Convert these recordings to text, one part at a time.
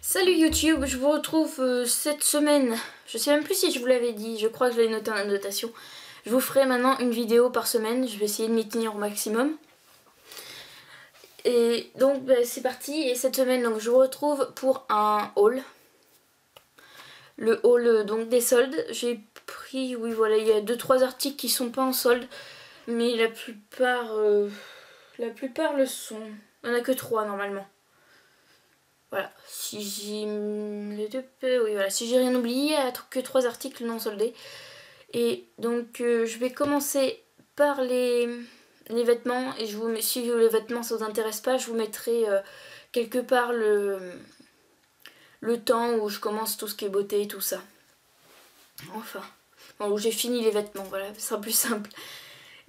Salut YouTube, je vous retrouve cette semaine. Je sais même plus si je vous l'avais dit, je crois que je l'ai noté en annotation. Je vous ferai maintenant une vidéo par semaine, je vais essayer de m'y tenir au maximum. Et donc c'est parti, et cette semaine donc, je vous retrouve pour un haul. Le haul donc des soldes. J'ai pris, oui voilà, il y a 2-3 articles qui sont pas en solde, mais la plupart le sont. Il n'y en a que 3 normalement. Voilà, si j'ai oui, voilà. Si j'ai rien oublié, il n'y a que 3 articles non soldés. Et donc je vais commencer par les vêtements. Et si les vêtements ça vous intéresse pas, je vous mettrai quelque part le temps où je commence tout ce qui est beauté et tout ça. Enfin, bon, où j'ai fini les vêtements, voilà, ce sera plus simple.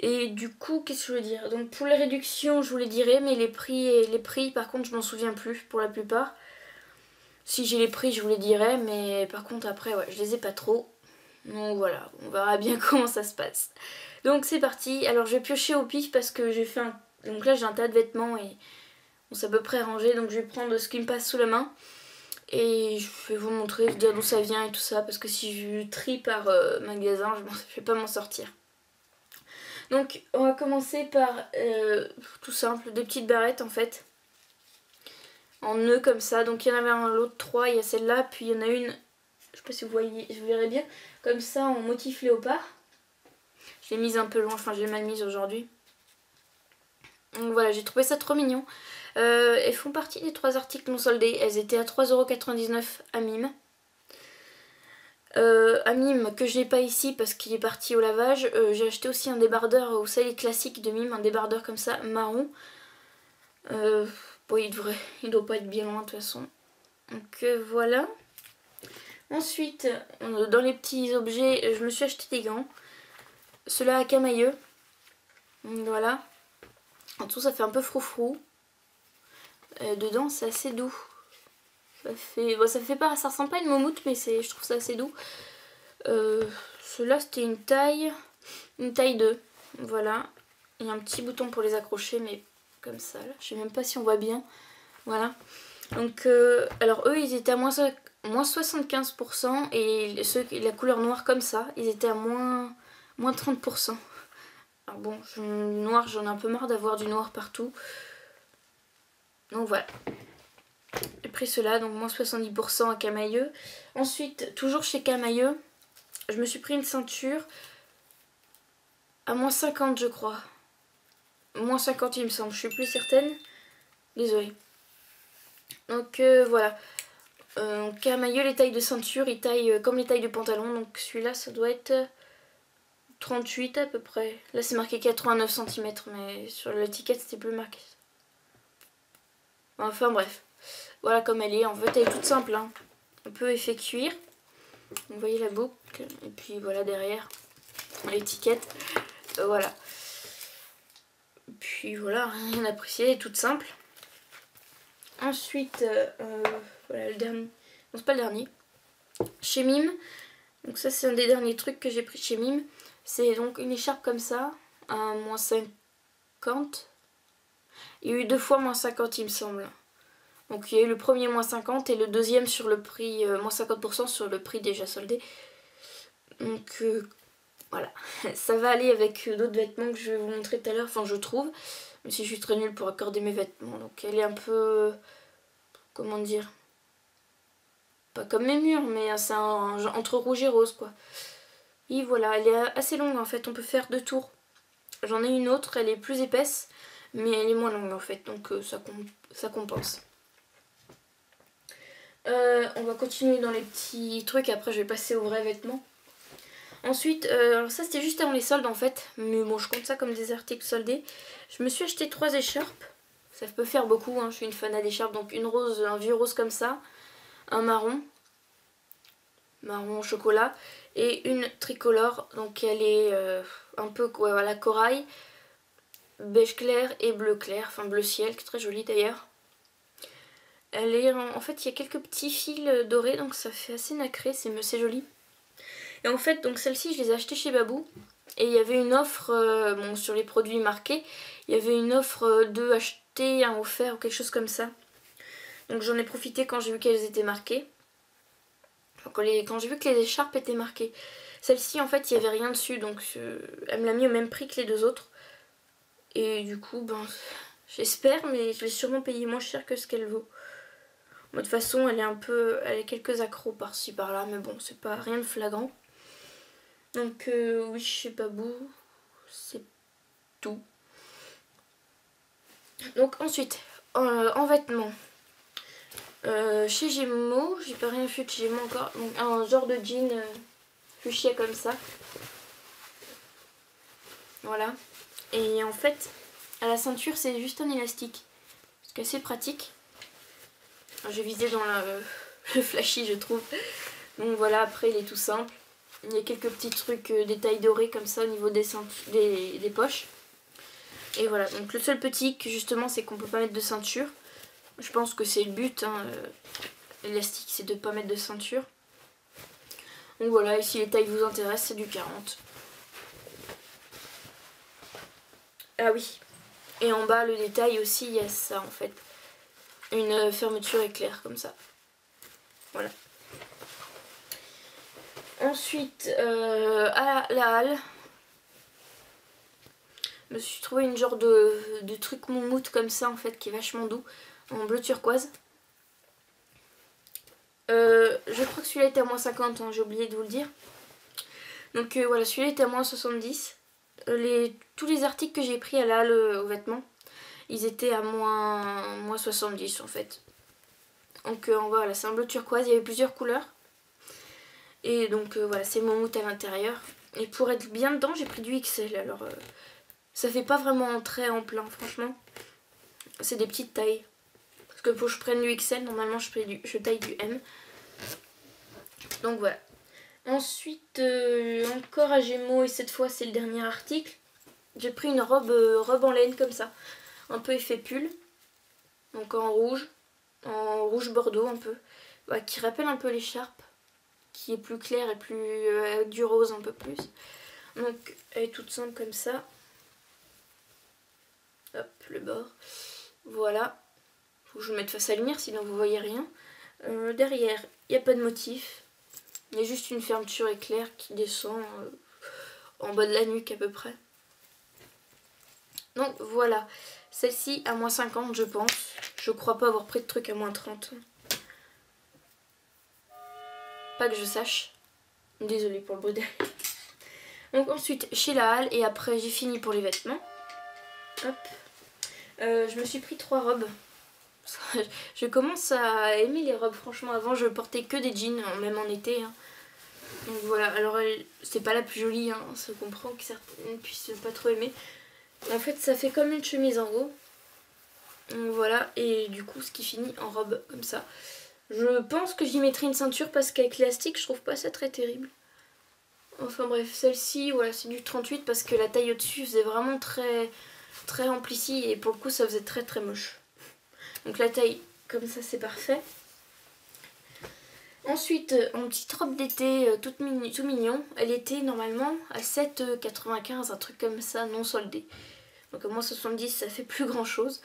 Et du coup, qu'est-ce que je veux dire? Donc pour les réductions, je vous les dirai, mais les prix par contre, je m'en souviens plus pour la plupart. Si j'ai les prix, je vous les dirai, mais par contre après, ouais, je les ai pas trop. Donc voilà, on verra bien comment ça se passe. Donc c'est parti. Alors je vais piocher au pif parce que j'ai fait un... Donc là j'ai un tas de vêtements et on s'est à peu près rangé. Donc je vais prendre ce qui me passe sous la main. Et je vais vous montrer, vous dire d'où ça vient et tout ça. Parce que si je trie par magasin, je vais pas m'en sortir. Donc on va commencer par tout simple, des petites barrettes en fait. En nœud comme ça. Donc il y en avait un lot de 3, il y a celle-là. Puis il y en a une, je sais pas si vous voyez, je verrai bien. Comme ça en motif léopard. Je l'ai mise un peu loin, enfin je l'ai mal mise aujourd'hui. Donc voilà, j'ai trouvé ça trop mignon. Elles font partie des 3 articles non soldés. Elles étaient à 3,99€ à Mime. À Mime, que je n'ai pas ici parce qu'il est parti au lavage. J'ai acheté aussi un débardeur, vous savez les classiques de Mime, un débardeur comme ça, marron. Bon, il doit pas être bien loin de toute façon. Donc voilà. Ensuite, dans les petits objets, je me suis acheté des gants. Ceux-là à camailleux. Voilà. En dessous, ça fait un peu froufrou. Dedans, c'est assez doux. Ça ressemble pas à une moumoute, mais je trouve ça assez doux. Ceux-là, c'était une taille 2. Voilà. Il y a un petit bouton pour les accrocher, mais comme ça. Là. Je sais même pas si on voit bien. Voilà. Donc, alors eux, ils étaient à moins 75%. Et la couleur noire comme ça, ils étaient à moins 30%. Alors bon, noir, j'en ai un peu marre d'avoir du noir partout. Donc voilà. J'ai pris cela, donc moins 70% à Camailleux. Ensuite, toujours chez Camailleux, je me suis pris une ceinture à moins 50 je crois. Moins 50 il me semble, je suis plus certaine. Désolée. Donc voilà. Camailleux, les tailles de ceinture, ils taillent comme les tailles de pantalon. Donc celui-là, ça doit être 38 à peu près. Là, c'est marqué 89 cm, mais sur l'étiquette, c'était plus marqué. Enfin bref. Voilà comme elle est. En fait, elle est toute simple. Hein. On peut effet cuir. Vous voyez la boucle. Et puis voilà derrière l'étiquette. Voilà. Puis voilà, rien à apprécier. Elle est toute simple. Ensuite, voilà le dernier. Non, c'est pas le dernier. Chez Mime. Donc ça, c'est un des derniers trucs que j'ai pris chez Mime. C'est donc une écharpe comme ça. À moins 50. Il y a eu 2 fois moins 50 il me semble. Donc il y a eu le premier moins 50 et le deuxième sur le prix, moins 50% sur le prix déjà soldé. Donc voilà, ça va aller avec d'autres vêtements que je vais vous montrer tout à l'heure, enfin je trouve. Même si je suis très nulle pour accorder mes vêtements. Donc elle est un peu, comment dire, pas comme mes murs, mais c'est entre rouge et rose quoi. Et voilà, elle est assez longue en fait, on peut faire 2 tours. J'en ai une autre, elle est plus épaisse, mais elle est moins longue en fait, donc ça compense. On va continuer dans les petits trucs, après je vais passer aux vrais vêtements. Ensuite, alors ça c'était juste avant les soldes en fait, mais bon je compte ça comme des articles soldés. Je me suis acheté 3 écharpes, ça peut faire beaucoup, hein. Je suis une fan d'écharpes, donc une rose, un vieux rose comme ça, un marron au chocolat, et une tricolore, donc elle est un peu ouais, voilà, corail, beige clair et bleu clair, enfin bleu ciel, qui est très jolie d'ailleurs. Elle est en fait il y a quelques petits fils dorés, donc ça fait assez nacré, c'est joli. Et en fait donc celles-ci je les ai achetées chez Babou. Et il y avait une offre, bon sur les produits marqués, il y avait une offre 2 achetés, 1 offert ou quelque chose comme ça. Donc j'en ai profité quand j'ai vu qu'elles étaient marquées. Quand j'ai vu que les écharpes étaient marquées. Celle-ci en fait il n'y avait rien dessus, donc elle me l'a mis au même prix que les deux autres. Et du coup ben j'espère, mais je vais sûrement payer moins cher que ce qu'elle vaut. De toute façon elle a quelques accros par-ci par-là, mais bon c'est pas rien de flagrant. Donc oui, je sais pas bout, c'est tout. Donc ensuite, en vêtements, chez Gémeaux, j'ai pas rien fait de chez Gémeaux encore, donc un genre de jean fuchsia comme ça. Voilà. Et en fait, à la ceinture, c'est juste un élastique. C'est assez pratique. J'ai visé dans le flashy, je trouve. Donc voilà, après il est tout simple. Il y a quelques petits trucs, détails dorés comme ça au niveau des poches. Et voilà, donc le seul petit que justement c'est qu'on peut pas mettre de ceinture. Je pense que c'est le but, hein, l'élastique c'est de pas mettre de ceinture. Donc voilà, et si les tailles vous intéressent, c'est du 40. Ah oui, et en bas le détail aussi, il y a ça en fait. Une fermeture éclair comme ça. Voilà. Ensuite, à la halle, je me suis trouvé une genre de truc moumoute comme ça en fait, qui est vachement doux, en bleu turquoise. Je crois que celui-là était à moins 50, hein, j'ai oublié de vous le dire. Donc voilà, celui-là était à moins 70. Tous les articles que j'ai pris à la halle aux vêtements, ils étaient à moins 70 en fait. Donc voilà, c'est un bleu turquoise, il y avait plusieurs couleurs. Et donc voilà, c'est moumoute à l'intérieur. Et pour être bien dedans, j'ai pris du XL. Alors ça fait pas vraiment très en plein, franchement. C'est des petites tailles. Parce que pour que je prenne du XL, normalement je taille du M. Donc voilà. Ensuite, encore à Gémeaux, et cette fois c'est le dernier article. J'ai pris une robe en laine comme ça. Un peu effet pull. Donc en rouge bordeaux un peu. Ouais, qui rappelle un peu l'écharpe. Qui est plus claire et plus du rose un peu plus. Donc elle est toute simple comme ça. Hop, le bord. Voilà. Faut que je me mette face à la lumière sinon vous voyez rien. Derrière, il n'y a pas de motif. Il y a juste une fermeture éclair qui descend en bas de la nuque à peu près. Donc voilà. Celle-ci à moins 50 je pense. Je crois pas avoir pris de truc à moins 30. Pas que je sache. Désolée pour le bruit derrière. Donc ensuite chez la halle et après j'ai fini pour les vêtements. Hop. Je me suis pris 3 robes. Je commence à aimer les robes, franchement. Avant je portais que des jeans, même en été. Hein. Donc voilà, alors c'est pas la plus jolie, hein. Ça comprend que certaines puissent pas trop aimer. En fait ça fait comme une chemise en haut. Donc voilà, et du coup ce qui finit en robe comme ça. Je pense que j'y mettrai une ceinture parce qu'avec l'élastique je trouve pas ça très terrible. Enfin bref, celle-ci, voilà, c'est du 38 parce que la taille au-dessus faisait vraiment très remplie ici et pour le coup ça faisait très très moche. Donc la taille comme ça c'est parfait. Ensuite en petite robe d'été tout mignon, elle était normalement à 7,95, un truc comme ça non soldé. Donc à moins 70 ça fait plus grand chose.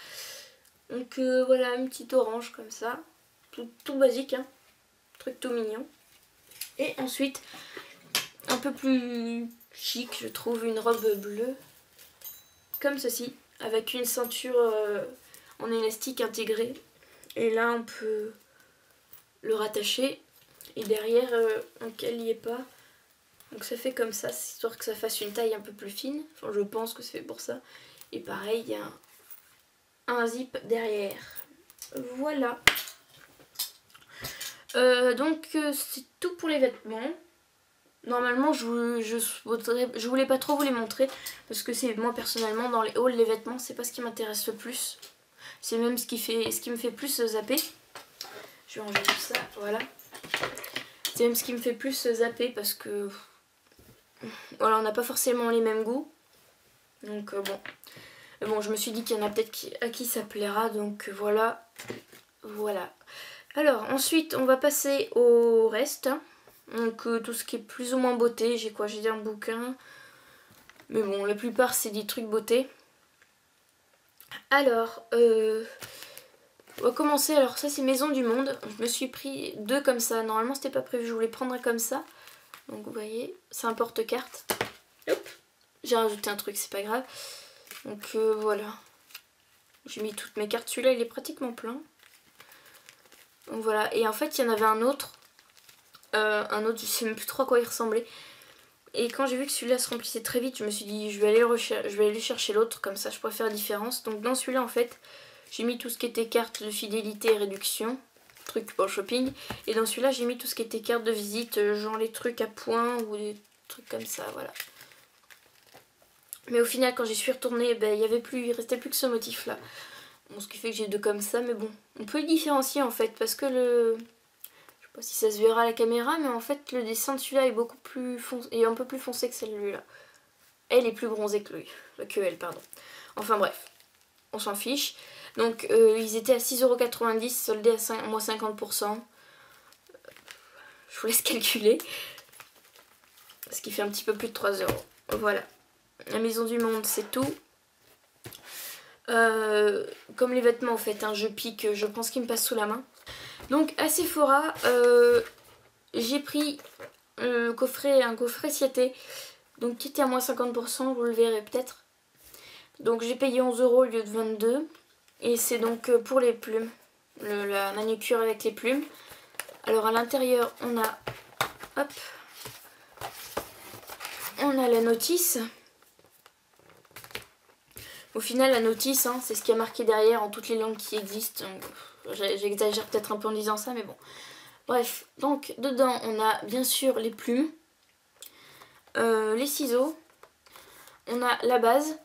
Donc voilà, une petite orange comme ça, tout basique, hein. Truc tout mignon. Et ensuite un peu plus chic je trouve, une robe bleue comme ceci avec une ceinture en élastique intégrée et là on peut le rattacher et derrière donc elle n'y est pas, donc ça fait comme ça, histoire que ça fasse une taille un peu plus fine, enfin je pense que c'est fait pour ça. Et pareil il y a un zip derrière. Voilà. Donc c'est tout pour les vêtements. Normalement je voulais pas trop vous les montrer parce que c'est moi personnellement dans les hauls les vêtements c'est pas ce qui m'intéresse le plus. C'est même ce qui me fait plus zapper. Je vais ranger tout ça, voilà. C'est même ce qui me fait plus zapper parce que voilà, on n'a pas forcément les mêmes goûts. Donc bon. Bon, je me suis dit qu'il y en a peut-être à qui ça plaira, donc voilà. Voilà. Alors ensuite on va passer au reste. Donc tout ce qui est plus ou moins beauté, j'ai quoi? J'ai un bouquin. Mais bon, la plupart c'est des trucs beauté. Alors, On va commencer, alors ça c'est Maison du Monde. Je me suis pris 2 comme ça. Normalement c'était pas prévu, je voulais prendre comme ça. Donc vous voyez, c'est un porte-carte. Hop, j'ai rajouté un truc, c'est pas grave. Donc voilà. J'ai mis toutes mes cartes. Celui-là il est pratiquement plein. Donc voilà, et en fait il y en avait un autre. Je sais même plus trop à quoi il ressemblait. Et quand j'ai vu que celui-là se remplissait très vite, je me suis dit je vais aller chercher l'autre, comme ça je pourrais faire la différence. Donc dans celui-là en fait, j'ai mis tout ce qui était carte de fidélité et réduction, trucs pour le shopping. Et dans celui-là j'ai mis tout ce qui était carte de visite, genre les trucs à points ou des trucs comme ça, voilà. Mais au final quand j'y suis retournée, ben, il restait plus que ce motif là. Bon, ce qui fait que j'ai 2 comme ça, mais bon, on peut le différencier en fait, parce que le... Je sais pas si ça se verra à la caméra, mais en fait le dessin de celui-là est beaucoup plus foncé, est un peu plus foncé que celui-là. Elle est plus bronzée que lui, que elle, pardon. Enfin bref, on s'en fiche. Donc ils étaient à 6,90 €, soldés à moins 50%. Je vous laisse calculer. Ce qui fait un petit peu plus de 3 €. Voilà. La Maison du Monde, c'est tout. Comme les vêtements en fait, hein, je pique, je pense qu'ils me passent sous la main. Donc à Sephora, j'ai pris un coffret Ciaté, donc qui était à moins 50%, vous le verrez peut-être. Donc j'ai payé 11 € au lieu de 22. Et c'est donc pour les plumes, la manucure avec les plumes. Alors à l'intérieur on a, hop, on a la notice. Au final la notice, hein, c'est ce qui a marqué derrière en toutes les langues qui existent. J'exagère peut-être un peu en disant ça, mais bon. Bref, donc dedans on a bien sûr les plumes, les ciseaux, on a la base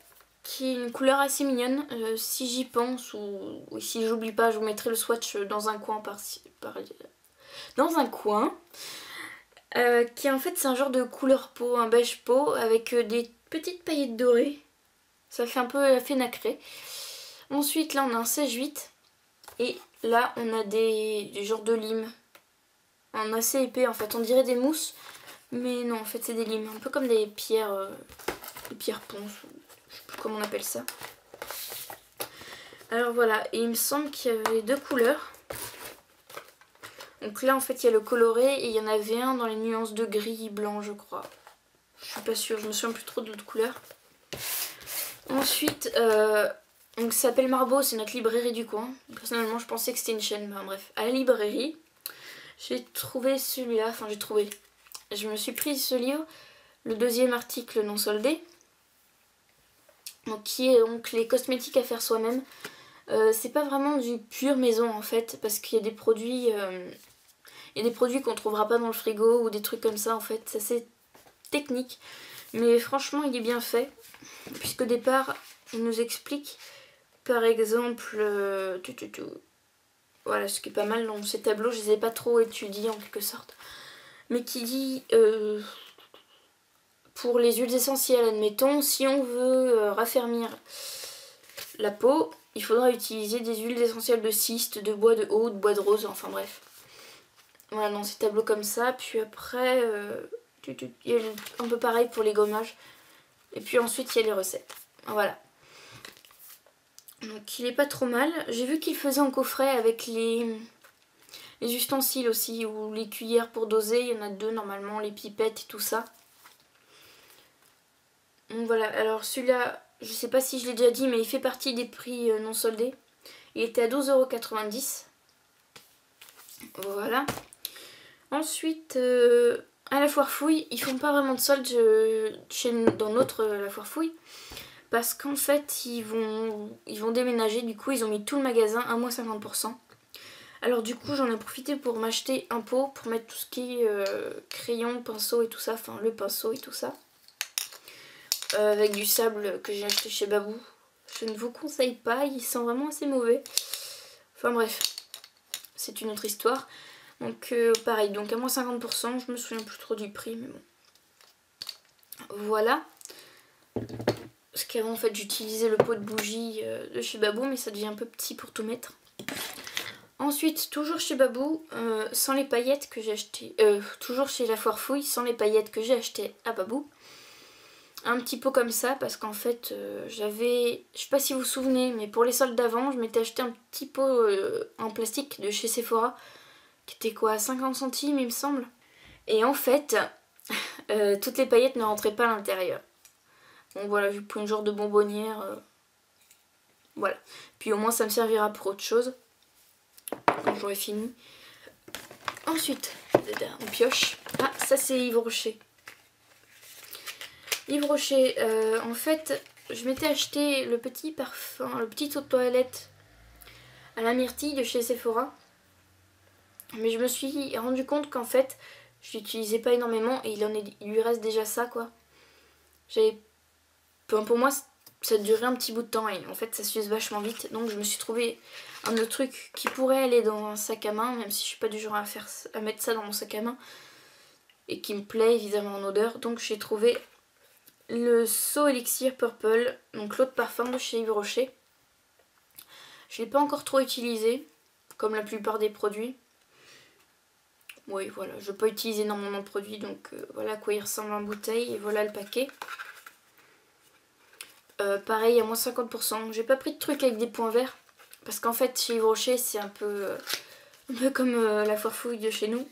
qui est une couleur assez mignonne. Si j'y pense ou si j'oublie pas, je vous mettrai le swatch dans un coin dans un coin. Qui en fait c'est un genre de couleur peau, un beige peau avec des petites paillettes dorées. Ça fait un peu effet nacré. Ensuite là on a un sèche-vite. Et là on a des genres de limes. Un assez épais en fait, on dirait des mousses. Mais non en fait c'est des limes, un peu comme des pierres ponces. Je sais plus comment on appelle ça. Alors voilà, et il me semble qu'il y avait 2 couleurs. Donc là en fait il y a le coloré et il y en avait un dans les nuances de gris blanc je crois. Je suis pas sûre, je me souviens plus trop de l'autre couleur. Ensuite, donc ça s'appelle Marbeau, c'est notre librairie du coin. Personnellement je pensais que c'était une chaîne, ben, bref. À la librairie, j'ai trouvé celui-là, enfin j'ai trouvé. Je me suis pris ce livre, le 2e article non soldé. Donc, qui est donc les cosmétiques à faire soi-même. C'est pas vraiment du pur maison en fait, parce qu'il y a des produits... Il y a des produits qu'on trouvera pas dans le frigo ou des trucs comme ça en fait, c'est assez technique. Mais franchement il est bien fait, puisqu'au départ il nous explique par exemple, voilà ce qui est pas mal dans ces tableaux, je les ai pas trop étudiés en quelque sorte. Mais qui dit, pour les huiles essentielles admettons, si on veut raffermir la peau, il faudra utiliser des huiles essentielles de cyste, de bois de haut, de bois de rose, enfin bref. Voilà, dans ces tableaux comme ça. Puis après, il y a un peu pareil pour les gommages. Et puis ensuite, il y a les recettes. Voilà. Donc il est pas trop mal. J'ai vu qu'il faisait en coffret avec les ustensiles aussi, ou les cuillères pour doser. Il y en a 2 normalement, les pipettes et tout ça. Donc voilà, alors celui-là, je sais pas si je l'ai déjà dit, mais il fait partie des prix non soldés. Il était à 12,90 €. Voilà. Ensuite, à la foire fouille, ils font pas vraiment de solde dans notre la foire fouille. Parce qu'en fait, ils vont déménager, du coup ils ont mis tout le magasin à moins 50%. Alors du coup j'en ai profité pour m'acheter un pot pour mettre tout ce qui est crayon, pinceau et tout ça, enfin le pinceau et tout ça. Avec du sable que j'ai acheté chez Babou. Je ne vous conseille pas, il sent vraiment assez mauvais. Enfin bref, c'est une autre histoire. Donc pareil, donc à moins 50%, je me souviens plus trop du prix, mais bon. Voilà. Parce qu'avant en fait j'utilisais le pot de bougie de chez Babou, mais ça devient un peu petit pour tout mettre. Ensuite, toujours chez Babou, sans les paillettes que j'ai acheté, toujours chez la foire fouille, sans les paillettes que j'ai acheté à Babou. un petit pot comme ça parce qu'en fait j'avais, je sais pas si vous vous souvenez, mais pour les soldes d'avant je m'étais acheté un petit pot en plastique de chez Sephora qui était quoi, 50 centimes il me semble. Et en fait toutes les paillettes ne rentraient pas à l'intérieur. Bon voilà, j'ai pris une genre de bonbonnière, voilà. Puis au moins ça me servira pour autre chose quand j'aurai fini. Ensuite on pioche. Ah, ça c'est Yves Rocher. Yves Rocher, en fait, je m'étais acheté le petit parfum, le petit eau de toilette à la myrtille de chez Sephora. Mais je me suis rendu compte qu'en fait, je l'utilisais pas énormément et il lui reste déjà ça, quoi. Pour moi, ça durait un petit bout de temps et en fait, ça s'use vachement vite. Donc je me suis trouvé un autre truc qui pourrait aller dans un sac à main, même si je suis pas du genre à mettre ça dans mon sac à main. Et qui me plaît évidemment en odeur. Donc j'ai trouvé le So Elixir Purple, donc l'eau de parfum de chez Yves Rocher. Je ne l'ai pas encore trop utilisé, comme la plupart des produits. Oui, voilà, je ne vais pas utiliser énormément de produits, donc voilà à quoi il ressemble en bouteille, et voilà le paquet. Pareil, à moins 50%. J'ai pas pris de trucs avec des points verts, parce qu'en fait, chez Yves Rocher, c'est un peu comme la foire fouille de chez nous.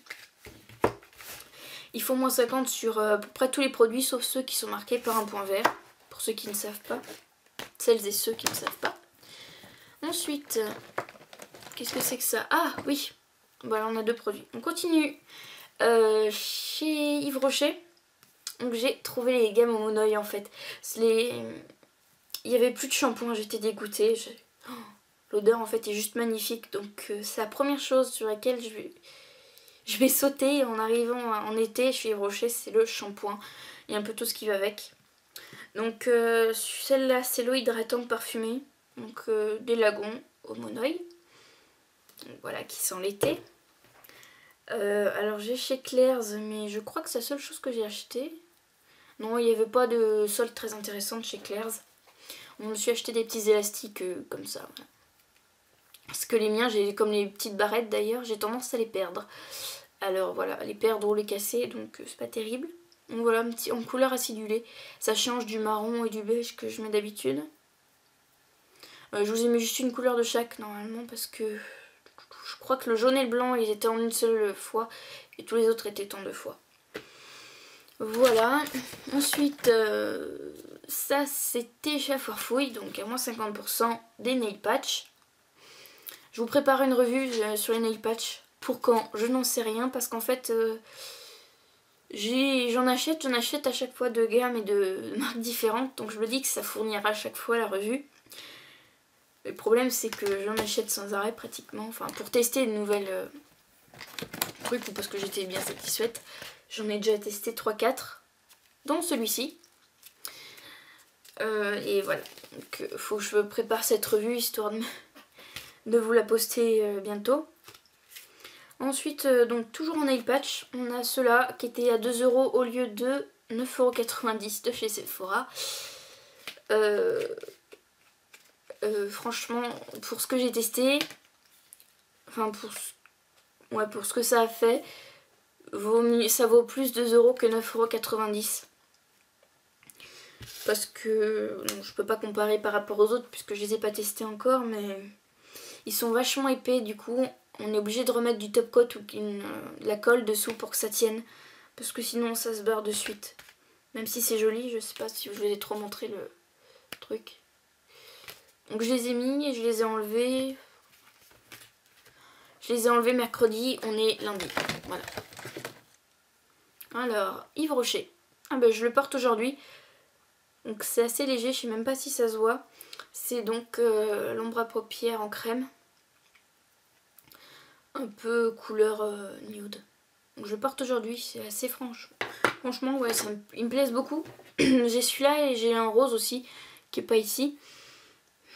Ils font moins 50 sur à peu près tous les produits, sauf ceux qui sont marqués par un point vert, pour ceux qui ne savent pas. Celles et ceux qui ne savent pas. Ensuite, qu'est-ce que c'est que ça? Ah oui, voilà, on a deux produits. On continue. Chez Yves Rocher, donc j'ai trouvé les gammes au monoeil en fait. Il y avait plus de shampoing, j'étais dégoûtée. Oh, l'odeur en fait est juste magnifique, donc c'est la première chose sur laquelle je vais sauter en arrivant en été chez Yves Rocher, c'est le shampoing et un peu tout ce qui va avec. Donc celle-là, c'est l'eau hydratante parfumée, donc des lagons au monoeil. Voilà, qui sent l'été. Alors j'ai chez Claire's, mais je crois que c'est la seule chose que j'ai acheté. Non, il n'y avait pas de solde très intéressante chez Claire's. On me suis acheté des petits élastiques comme ça. Voilà. Parce que les miens, j'ai comme les petites barrettes d'ailleurs, j'ai tendance à les perdre. Alors voilà, les perdre ou les casser, donc c'est pas terrible. Donc voilà, un petit en couleur acidulée. Ça change du marron et du beige que je mets d'habitude. Je vous ai mis juste une couleur de chaque normalement parce que je crois que le jaune et le blanc ils étaient en une seule fois et tous les autres étaient en deux fois. Voilà. Ensuite, ça c'était chez Foirefouille, donc à moins 50% des nail patch. Je vous prépare une revue sur les nail patch. Pour quand? Je n'en sais rien parce qu'en fait j'en achète à chaque fois de gammes et de marques différentes, donc je me dis que ça fournira à chaque fois la revue. Le problème c'est que j'en achète sans arrêt pratiquement, enfin pour tester de nouvelles trucs ou parce que j'étais bien satisfaite. J'en ai déjà testé 3-4, dont celui-ci. Et voilà, donc faut que je prépare cette revue histoire de vous la poster bientôt. Ensuite, donc toujours en nail patch, on a ceux-là qui étaient à 2 € au lieu de 9,90 € de chez Sephora. Franchement, pour ce que j'ai testé, enfin pour ce que ça a fait, ça vaut plus 2 € que 9,90 €. Parce que non, je peux pas comparer par rapport aux autres puisque je les ai pas testés encore, mais ils sont vachement épais, du coup on est obligé de remettre du top coat ou de la colle dessous pour que ça tienne, parce que sinon ça se barre de suite. Même si c'est joli, je sais pas si je vous ai trop montré le truc. Donc je les ai mis et je les ai enlevés. Je les ai enlevés mercredi, on est lundi. Voilà. Alors, Yves Rocher. Ah ben je le porte aujourd'hui. Donc c'est assez léger, je sais même pas si ça se voit. C'est donc l'ombre à paupières en crème. Un peu couleur nude. Donc je le porte aujourd'hui, c'est assez franchement ouais, il me plaise beaucoup. J'ai celui-là et j'ai un rose aussi qui est pas ici.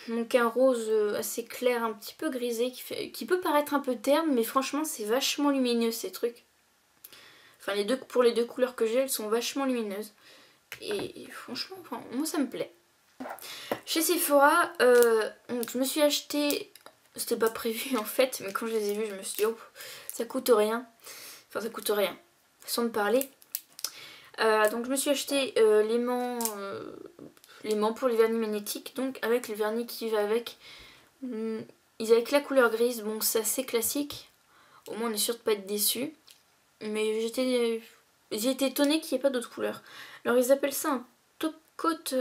Donc un rose assez clair, un petit peu grisé, qui peut paraître un peu terne, mais franchement c'est vachement lumineux ces trucs. Enfin pour les deux couleurs que j'ai, elles sont vachement lumineuses. Et franchement, moi ça me plaît. Chez Sephora, je me suis acheté, c'était pas prévu en fait, mais quand je les ai vus, je me suis dit, oh, ça coûte rien. Enfin, ça coûte rien, façon de parler. Donc je me suis acheté l'aimant pour les vernis magnétiques, donc avec le vernis qui va avec. Ils avaient que la couleur grise, bon c'est assez classique, au moins on est sûr de pas être déçu. Mais j'ai été étonnée qu'il n'y ait pas d'autres couleurs. Alors ils appellent ça un top coat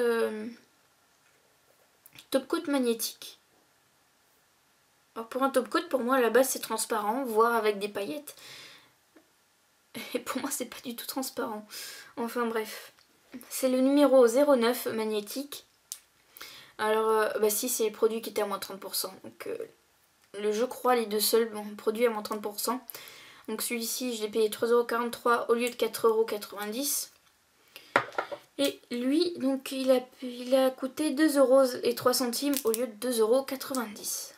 magnétique. Alors pour un top coat, pour moi à la base c'est transparent, voire avec des paillettes. Et pour moi c'est pas du tout transparent. Enfin bref. C'est le numéro 09 magnétique. Alors bah si, c'est les produits qui étaient à moins 30%. Donc je crois les deux seuls produits à moins 30%. Donc celui-ci je l'ai payé 3,43€ au lieu de 4,90€. Et lui, donc il a coûté 2,03€ au lieu de 2,90€.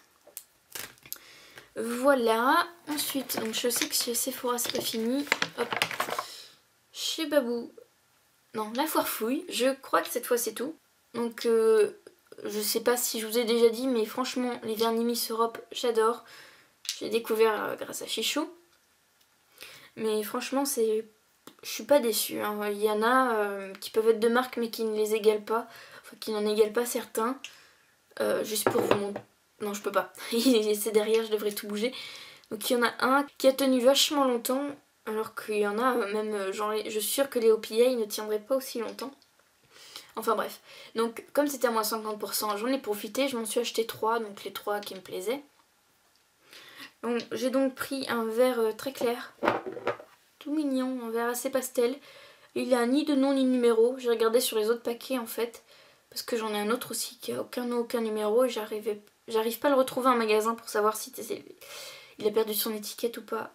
Voilà. Ensuite, donc je sais que chez Sephora c'est pas fini. Hop. Chez Babou. Non, la foire fouille. Je crois que cette fois c'est tout. Donc je sais pas si je vous ai déjà dit, mais franchement les vernis Miss Europe j'adore. J'ai découvert grâce à Chichou. Mais franchement je suis pas déçue. Hein. Il y en a qui peuvent être de marque mais qui ne les égalent pas. Enfin qui n'en égalent pas certains. Juste pour vous montrer. Non, je peux pas. C'est derrière, je devrais tout bouger. Donc il y en a un qui a tenu vachement longtemps. Alors qu'il y en a même, genre, je suis sûre que les OPA ne tiendraient pas aussi longtemps. Enfin bref. Donc comme c'était à moins 50%, j'en ai profité. Je m'en suis acheté 3, donc les 3 qui me plaisaient. J'ai donc pris un vert très clair. Tout mignon, un vert assez pastel. Il a ni de nom ni de numéro. J'ai regardé sur les autres paquets en fait. Parce que j'en ai un autre aussi qui a aucun nom, aucun numéro. Et j'arrive pas à le retrouver en magasin pour savoir si il a perdu son étiquette ou pas.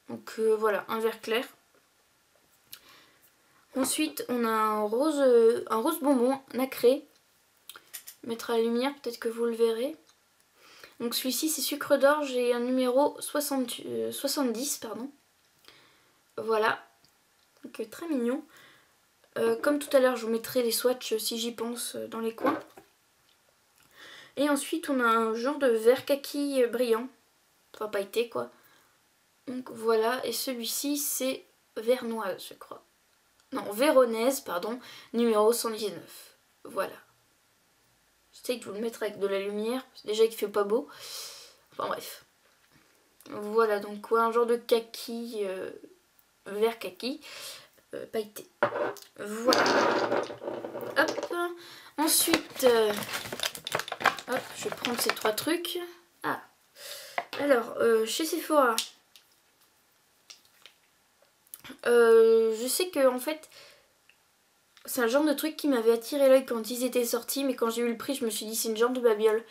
Donc voilà, un vert clair. Ensuite, on a un rose bonbon nacré. Mettre à la lumière, peut-être que vous le verrez. Donc celui-ci, c'est sucre d'orge et un numéro 70, pardon. Voilà. Donc très mignon. Comme tout à l'heure, je vous mettrai les swatchs si j'y pense dans les coins. Et ensuite, on a un genre de vert kaki brillant. Enfin, pailleté, quoi. Donc voilà. Et celui-ci, c'est vernoise, je crois. Non, véronaise, pardon. Numéro 119. Voilà. J'essaye de vous le mettre avec de la lumière. Déjà qu'il fait pas beau. Enfin, bref. Voilà, donc ouais, un genre de kaki. Vert kaki. Pailleté. Voilà. Hop. Ensuite, hop, je vais prendre ces 3 trucs. Ah. Alors, chez Sephora, je sais que en fait, c'est un genre de truc qui m'avait attiré l'œil quand ils étaient sortis, mais quand j'ai eu le prix, je me suis dit c'est une genre de babiole.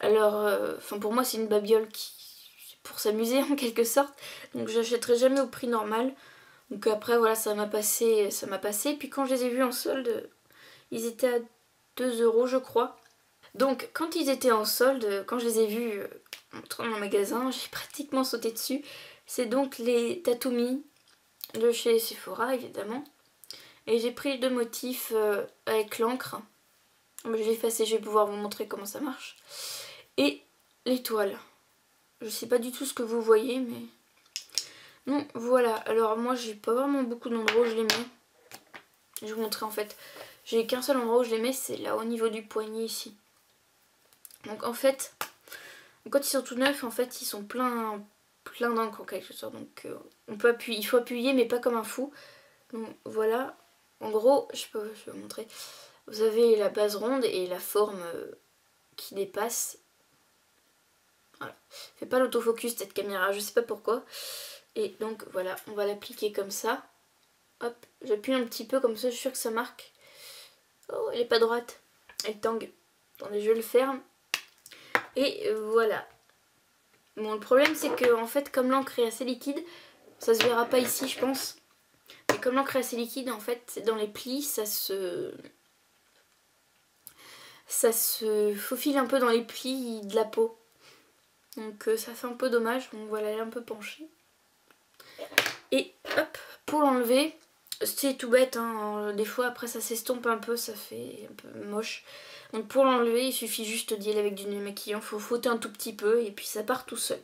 Alors, enfin pour moi c'est une babiole pour s'amuser en quelque sorte. Donc j'achèterai jamais au prix normal. Donc après voilà, ça m'a passé. Puis quand je les ai vus en solde, ils étaient à 2€ je crois. Donc quand ils étaient en solde, quand je les ai vus dans le magasin, j'ai pratiquement sauté dessus. C'est donc les Tatumi de chez Sephora évidemment. Et j'ai pris 2 motifs avec l'encre. Je vais effacer, je vais pouvoir vous montrer comment ça marche. Et l'étoile. Je sais pas du tout ce que vous voyez, mais... Non, voilà. Alors moi, j'ai pas vraiment beaucoup d'endroits où je les mets. Je vais vous montrer en fait. J'ai qu'un seul endroit où je les mets, c'est là au niveau du poignet ici. Donc en fait, quand ils sont tout neufs, en fait, ils sont plein d'encre en quelque sorte. Donc on peut appuyer, il faut appuyer, mais pas comme un fou. Donc voilà. En gros, je vais vous montrer. Vous avez la base ronde et la forme qui dépasse. Voilà. Fait pas l'autofocus cette caméra, je sais pas pourquoi. Et donc voilà, on va l'appliquer comme ça. Hop, j'appuie un petit peu comme ça, je suis sûre que ça marque. Oh, elle est pas droite. Elle tangue. Attendez, je le ferme. Et voilà. Bon, le problème c'est que en fait, comme l'encre est assez liquide, ça se verra pas ici, je pense. Et comme l'encre est assez liquide, en fait, dans les plis, ça se faufile un peu dans les plis de la peau. Donc ça fait un peu dommage. Donc voilà, elle est un peu penchée. Et hop, pour l'enlever, c'est tout bête, hein. Des fois après ça s'estompe un peu, ça fait un peu moche. Donc pour l'enlever, il suffit juste d'y aller avec du démaquillant. Il faut frotter un tout petit peu et puis ça part tout seul.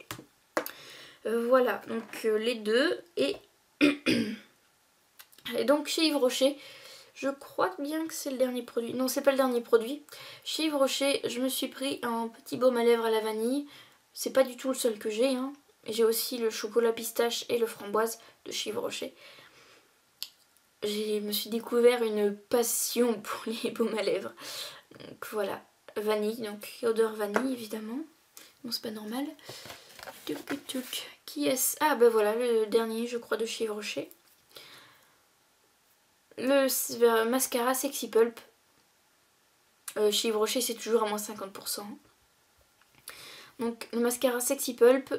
Voilà, donc les deux. Et Et donc chez Yves Rocher, je crois bien que c'est le dernier produit. Non, c'est pas le dernier produit. Chez Yves Rocher, je me suis pris un petit baume à lèvres à la vanille. C'est pas du tout le seul que j'ai. Hein. J'ai aussi le chocolat pistache et le framboise de chez Yves Rocher. Je me suis découvert une passion pour les baumes à lèvres. Donc voilà, vanille, donc odeur vanille évidemment. Non, c'est pas normal. Qui est-ce? Ah ben voilà, le dernier je crois de chez Yves Rocher. Le mascara Sexy Pulp. Chez Yves Rocher c'est toujours à moins 50%. Donc le mascara Sexy Pulp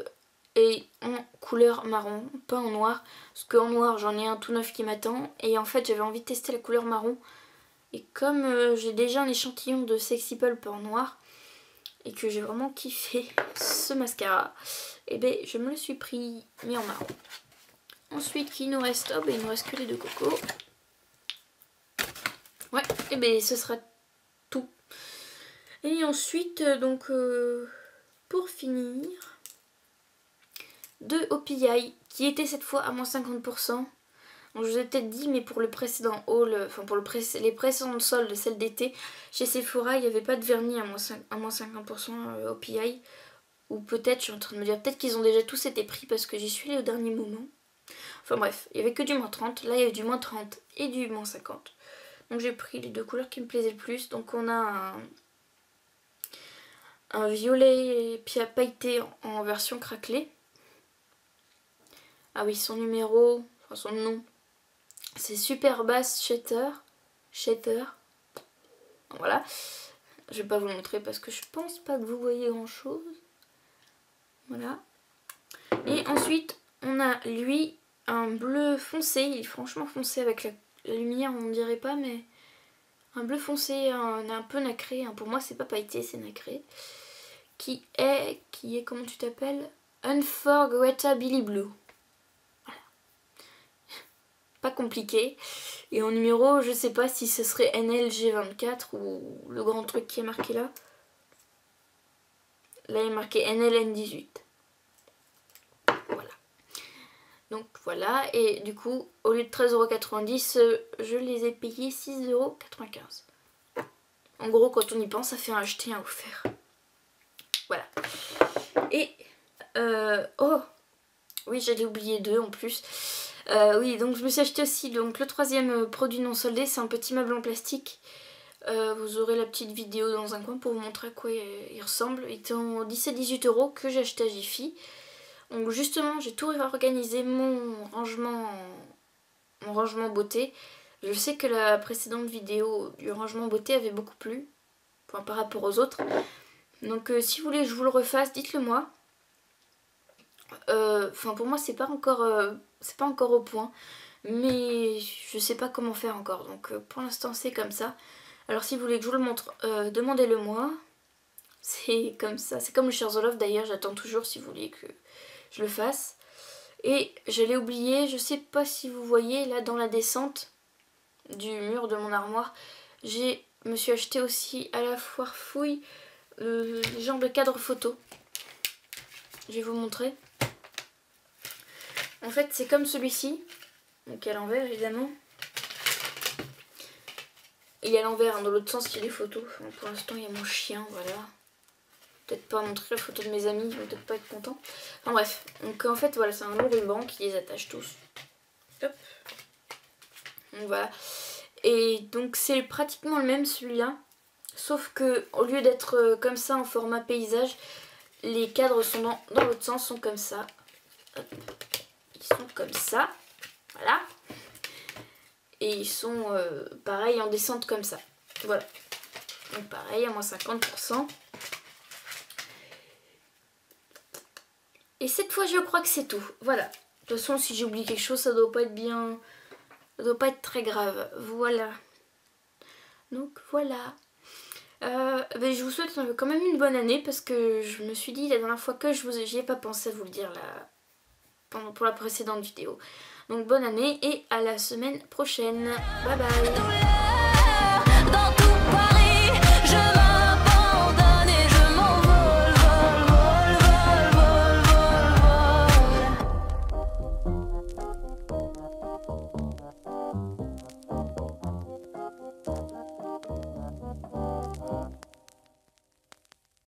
est en couleur marron, pas en noir. Parce qu'en noir j'en ai un tout neuf qui m'attend. Et en fait j'avais envie de tester la couleur marron. Et comme j'ai déjà un échantillon de Sexy Pulp en noir, et que j'ai vraiment kiffé ce mascara, et ben je me le suis pris, mais en marron. Ensuite, qui nous reste? Oh ben il nous reste que les deux cocos. Ouais, et ben ce sera tout. Et ensuite, donc pour finir, deux OPI qui étaient cette fois à moins 50%. Donc je vous ai peut-être dit, mais pour le précédent haul, enfin pour les précédentes soldes, celles d'été, chez Sephora, il n'y avait pas de vernis à moins 50% OPI. Ou peut-être, je suis en train de me dire, peut-être qu'ils ont déjà tous été pris parce que j'y suis allée au dernier moment. Enfin bref, il n'y avait que du moins 30, là il y avait du moins 30 et du moins 50. Donc j'ai pris les deux couleurs qui me plaisaient le plus. Donc on a un violet pailleté en version craquelée. Ah oui, son numéro, enfin son nom. C'est Super Bass Shatter. Voilà. Je vais pas vous le montrer parce que je pense pas que vous voyez grand chose. Voilà. Et ensuite, on a lui un bleu foncé. Il est franchement foncé avec la lumière, on dirait pas, mais un bleu foncé, un peu nacré. Pour moi, c'est pas pailleté, c'est nacré. Qui est, comment tu t'appelles? Unforgettable Blue. Pas compliqué. Et en numéro, je sais pas si ce serait NLG24 ou le grand truc qui est marqué là. Là, il est marqué NLN18. Voilà. Donc voilà. Et du coup, au lieu de 13,90 €, je les ai payés 6,95 €. En gros, quand on y pense, ça fait un acheté, un offert. Voilà. Et oh oui, j'allais oublier deux en plus. Oui, donc je me suis acheté aussi donc, le troisième produit non soldé, c'est un petit meuble en plastique. Vous aurez la petite vidéo dans un coin pour vous montrer à quoi il ressemble. Il était en 17-18 € que j'ai acheté à Jiffy. Donc justement, j'ai tout réorganisé mon rangement beauté. Je sais que la précédente vidéo du rangement beauté avait beaucoup plu, enfin, par rapport aux autres. Donc si vous voulez que je vous le refasse, dites-le moi. Enfin pour moi c'est pas encore au point, mais je sais pas comment faire encore, donc pour l'instant c'est comme ça. Alors si vous voulez que je vous le montre, demandez-le moi. C'est comme ça, c'est comme le Share the Love d'ailleurs, j'attends toujours si vous voulez que je le fasse. Et je l'ai oublié, je sais pas si vous voyez là dans la descente du mur de mon armoire, me suis acheté aussi à la foire fouille le genre de cadre photo. Je vais vous montrer. En fait, c'est comme celui-ci, donc à l'envers évidemment. Et à l'envers, hein, dans l'autre sens, il y a les photos. Enfin, pour l'instant, il y a mon chien, voilà. Peut-être pas montrer la photo de mes amis, ils vont peut-être pas être contents. Enfin bref, donc en fait, voilà, c'est un long ruban qui les attache tous. Hop. Donc voilà. Et donc c'est pratiquement le même celui-là, sauf que au lieu d'être comme ça en format paysage, les cadres sont dans l'autre sens, sont comme ça. Hop. Ils sont comme ça, voilà. Et ils sont pareil en descente comme ça, voilà. Donc pareil à moins 50%. Et cette fois je crois que c'est tout, voilà. De toute façon si j'ai oublié quelque chose ça doit pas être bien, ça doit pas être très grave, voilà. Donc voilà. Je vous souhaite quand même une bonne année parce que je me suis dit la dernière fois que j'y ai pas pensé à vous le dire là. Pour la précédente vidéo. Donc bonne année et à la semaine prochaine. Bye bye.